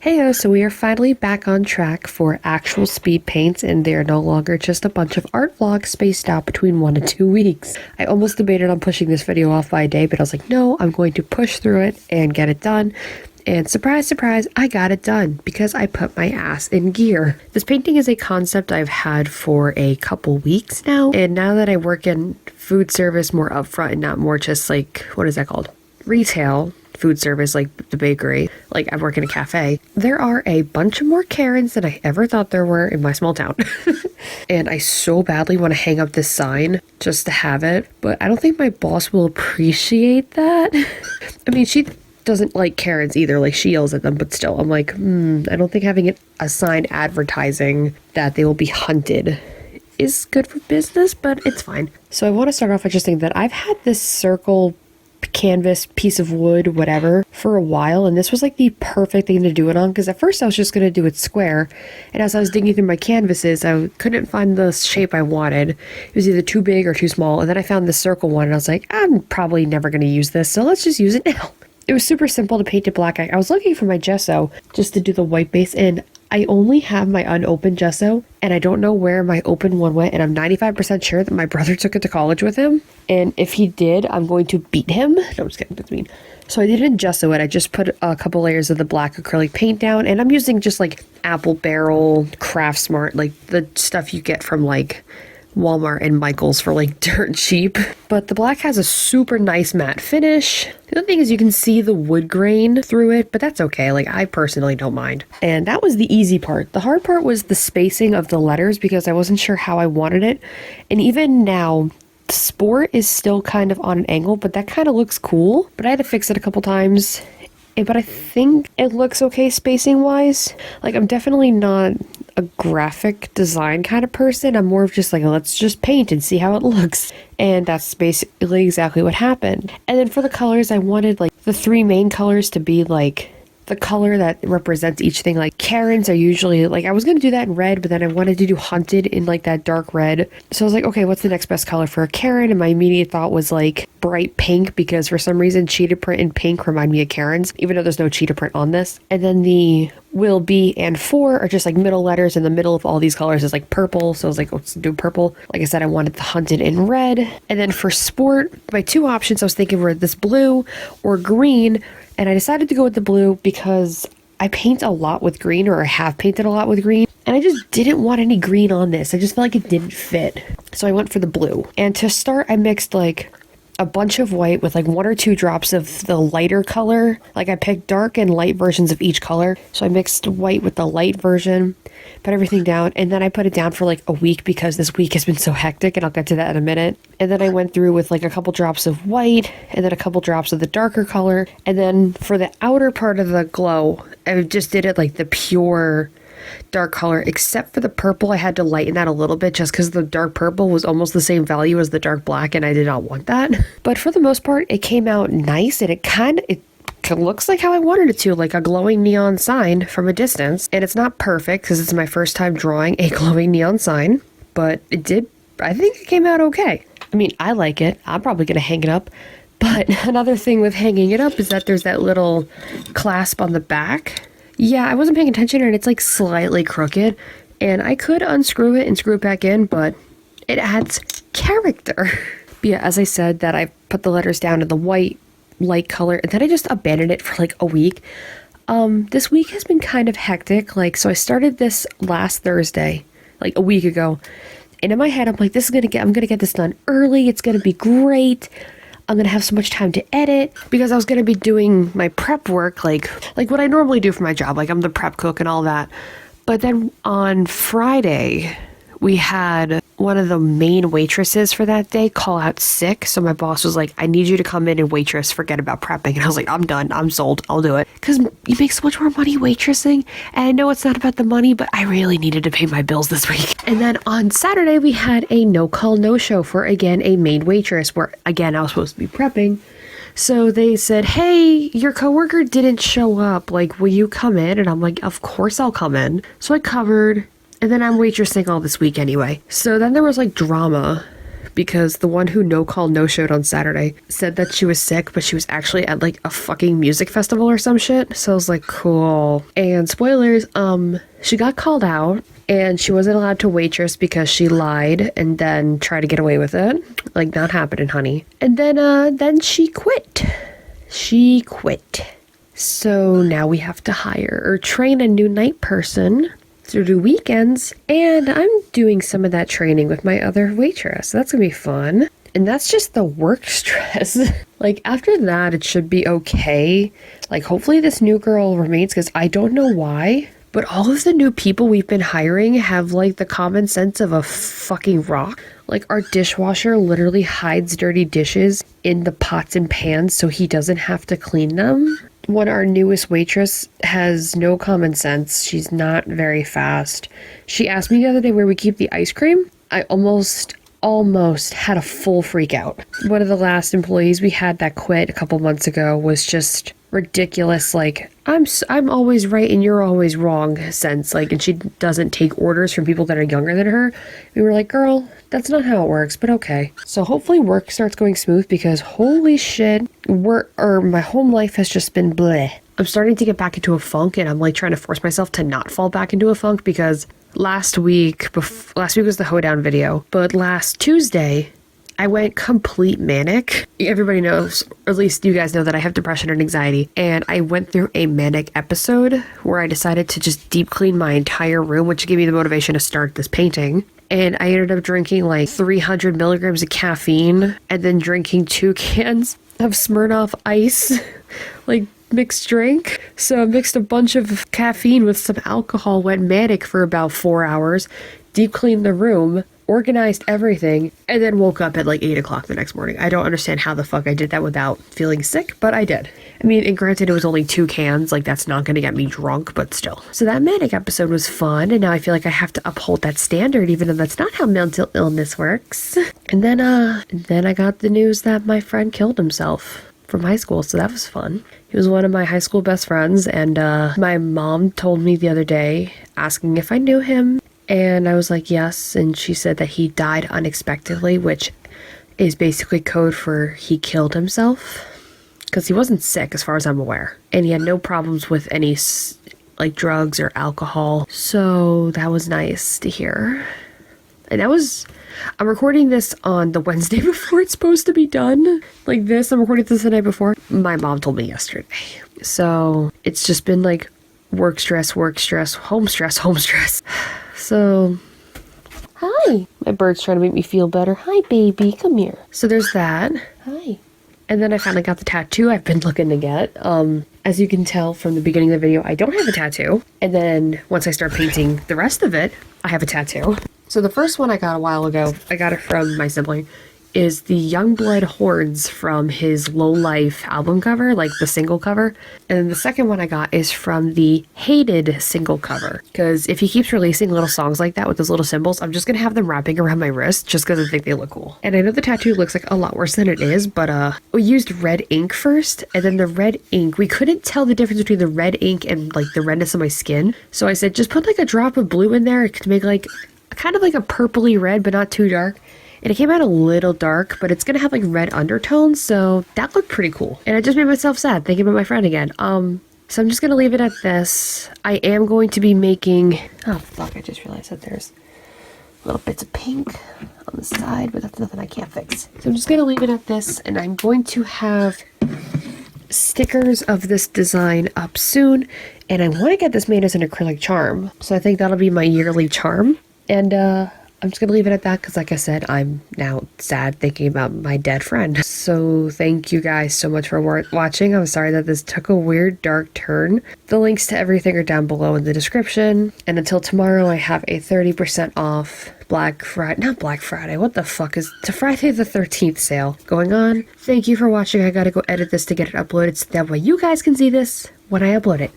Heyo, so we are finally back on track for actual speed paints, and they are no longer just a bunch of art vlogs spaced out between 1 to 2 weeks. I almost debated on pushing this video off by a day, but I was like, no, I'm going to push through it and get it done. And surprise, surprise, I got it done because I put my ass in gear. This painting is a concept I've had for a couple weeks now, and now that I work in food service more upfront and not more just like, what is that called? Retail. Food service, like the bakery, like I work in a cafe, there are a bunch of more Karens than I ever thought there were in my small town. And I so badly want to hang up this sign just to have it, but I don't think my boss will appreciate that. I mean, she doesn't like Karens either, like she yells at them, but still, I'm like, I don't think having a sign advertising that they will be hunted is good for business, but it's fine. So I want to start off by just saying that I've had this circle canvas, piece of wood, whatever, for a while, and this was like the perfect thing to do it on, because at first I was just going to do it square, and as I was digging through my canvases, I couldn't find the shape I wanted. It was either too big or too small, and then I found the circle one, and I was like, I'm probably never going to use this, so let's just use it now. It was super simple to paint it black. I was looking for my gesso just to do the white base, and I only have my unopened gesso, and I don't know where my open one went, and I'm 95% sure that my brother took it to college with him, and if he did, I'm going to beat him. No, I'm just kidding, that's mean. So I didn't gesso it, I just put a couple layers of the black acrylic paint down, and I'm using just like Apple Barrel, Craft Smart, like the stuff you get from like Walmart and Michael's for like dirt cheap. But the black has a super nice matte finish. The other thing is you can see the wood grain through it, but that's okay. Like I personally don't mind. And that was the easy part. The hard part was the spacing of the letters because I wasn't sure how I wanted it. And even now, Sport is still kind of on an angle, but that kind of looks cool. But I had to fix it a couple times. But I think it looks okay spacing wise. Like I'm definitely not a graphic design kind of person. I'm more of just like, let's just paint and see how it looks. And that's basically exactly what happened. And then for the colors, I wanted like the three main colors to be like the color that represents each thing. Like Karens are usually like, I was going to do that in red, but then I wanted to do hunted in like that dark red. So I was like, okay, what's the next best color for a Karen? And my immediate thought was like bright pink, because for some reason cheetah print and pink remind me of Karens, even though there's no cheetah print on this. And then the will be and for are just like middle letters, in the middle of all these colors is like purple. So I was like, let's do purple. Like I said, I wanted the hunted in red. And then for sport, my two options I was thinking were this blue or green. And I decided to go with the blue because I paint a lot with green, or I have painted a lot with green, and I just didn't want any green on this. I just felt like it didn't fit. So I went for the blue. And to start, I mixed like a bunch of white with like 1 or 2 drops of the lighter color. Like I picked dark and light versions of each color. So I mixed white with the light version, put everything down, and then I put it down for like a week because this week has been so hectic, and I'll get to that in a minute. And then I went through with like a couple drops of white and then a couple drops of the darker color. And then for the outer part of the glow, I just did it like the pure dark color, except for the purple. I had to lighten that a little bit just because the dark purple was almost the same value as the dark black, and I did not want that. But for the most part, it came out nice, and it looks like how I wanted it to, like a glowing neon sign from a distance. And it's not perfect because it's my first time drawing a glowing neon sign, but I think it came out okay. I mean, I like it. I'm probably going to hang it up. But another thing with hanging it up is that there's that little clasp on the back. Yeah, I wasn't paying attention, and it's like slightly crooked, and I could unscrew it and screw it back in, but it adds character. But yeah, as I said, that I put the letters down in the white light color, and then I just abandoned it for like a week. This week has been kind of hectic. Like, so I started this last Thursday, like a week ago, and in my head, I'm like, I'm gonna get this done early. It's gonna be great. I'm going to have so much time to edit, because I was going to be doing my prep work, like what I normally do for my job. Like I'm the prep cook and all that. But then on Friday, we had one of the main waitresses for that day call out sick. So my boss was like, I need you to come in and waitress, forget about prepping. And I was like, I'm done. I'm sold. I'll do it. Because you make so much more money waitressing. And I know it's not about the money, but I really needed to pay my bills this week. And then on Saturday, we had a no call, no show for, again, a main waitress where, again, I was supposed to be prepping. So they said, hey, your coworker didn't show up. Like, will you come in? And I'm like, of course I'll come in. So I covered. And then I'm waitressing all this week anyway. So then there was like drama because the one who no-showed on Saturday said that she was sick, but she was actually at like a fucking music festival or some shit. So I was like, cool. And spoilers, she got called out and she wasn't allowed to waitress because she lied and then tried to get away with it. Like, not happening, honey. And then she quit. She quit. So now we have to hire or train a new night person to do weekends, and I'm doing some of that training with my other waitress. So that's gonna be fun. And that's just the work stress. Like, after that, it should be okay. Like, hopefully this new girl remains, because I don't know why, but all of the new people we've been hiring have like the common sense of a fucking rock. Like, our dishwasher literally hides dirty dishes in the pots and pans so he doesn't have to clean them. Our newest waitress has no common sense. She's not very fast. She asked me the other day where we keep the ice cream. I almost had a full freak out. One of the last employees we had that quit a couple months ago was just ridiculous. Like, I'm always right and you're always wrong sense. Like, and she doesn't take orders from people that are younger than her. We were like, girl, that's not how it works, but okay. So hopefully work starts going smooth, because holy shit, my home life has just been bleh. I'm starting to get back into a funk, and I'm like trying to force myself to not fall back into a funk, because last week was the hoedown video, but last Tuesday I went complete manic. Everybody knows, or at least you guys know, that I have depression and anxiety, and I went through a manic episode where I decided to just deep clean my entire room, which gave me the motivation to start this painting. And I ended up drinking like 300 milligrams of caffeine, and then drinking 2 cans of Smirnoff Ice, like mixed drink. So I mixed a bunch of caffeine with some alcohol, went manic for about 4 hours, deep cleaned the room, organized everything, and then woke up at like 8 o'clock the next morning. I don't understand how the fuck I did that without feeling sick, but I did. I mean, and granted, it was only 2 cans, like that's not going to get me drunk, but still. So that manic episode was fun, and now I feel like I have to uphold that standard, even though that's not how mental illness works. And then I got the news that my friend killed himself from high school, so that was fun. He was one of my high school best friends, and my mom told me the other day, asking if I knew him, and I was like, yes, and she said that he died unexpectedly, which is basically code for he killed himself, because he wasn't sick as far as I'm aware, and he had no problems with any like drugs or alcohol, so that was nice to hear. And I'm recording this on the Wednesday before it's supposed to be done. Like this, I'm recording this the night before. My mom told me yesterday. So it's just been like work stress, home stress. So, hi. My bird's trying to make me feel better. Hi, baby. Come here. So there's that. Hi. And then I finally got the tattoo I've been looking to get. As you can tell from the beginning of the video, I don't have a tattoo. And then once I start painting the rest of it, I have a tattoo. So the first one I got a while ago, I got it from my sibling, is the Youngblood horns from his Low Life album cover, like the single cover. And then the second one I got is from the Hated single cover. Because if he keeps releasing little songs like that with those little symbols, I'm just going to have them wrapping around my wrist just because I think they look cool. And I know the tattoo looks like a lot worse than it is, but we used red ink first, and then the red ink, we couldn't tell the difference between the red ink and like the redness of my skin. So I said, just put like a drop of blue in there to make like kind of like a purpley red, but not too dark. And it came out a little dark, but it's gonna have like red undertones, so that looked pretty cool. And I just made myself sad thinking about my friend again. So I'm just gonna leave it at this. I am going to be making, oh fuck, I just realized that there's little bits of pink on the side, but that's nothing I can't fix. So I'm just gonna leave it at this, and I'm going to have stickers of this design up soon, and I want to get this made as an acrylic charm. So I think that'll be my yearly charm. And I'm just going to leave it at that because, like I said, I'm now sad thinking about my dead friend. So thank you guys so much for watching. I'm sorry that this took a weird, dark turn. The links to everything are down below in the description. And until tomorrow, I have a 30% off not Black Friday. What the fuck is to Friday the 13th sale going on? Thank you for watching. I gotta go edit this to get it uploaded so that way you guys can see this when I upload it.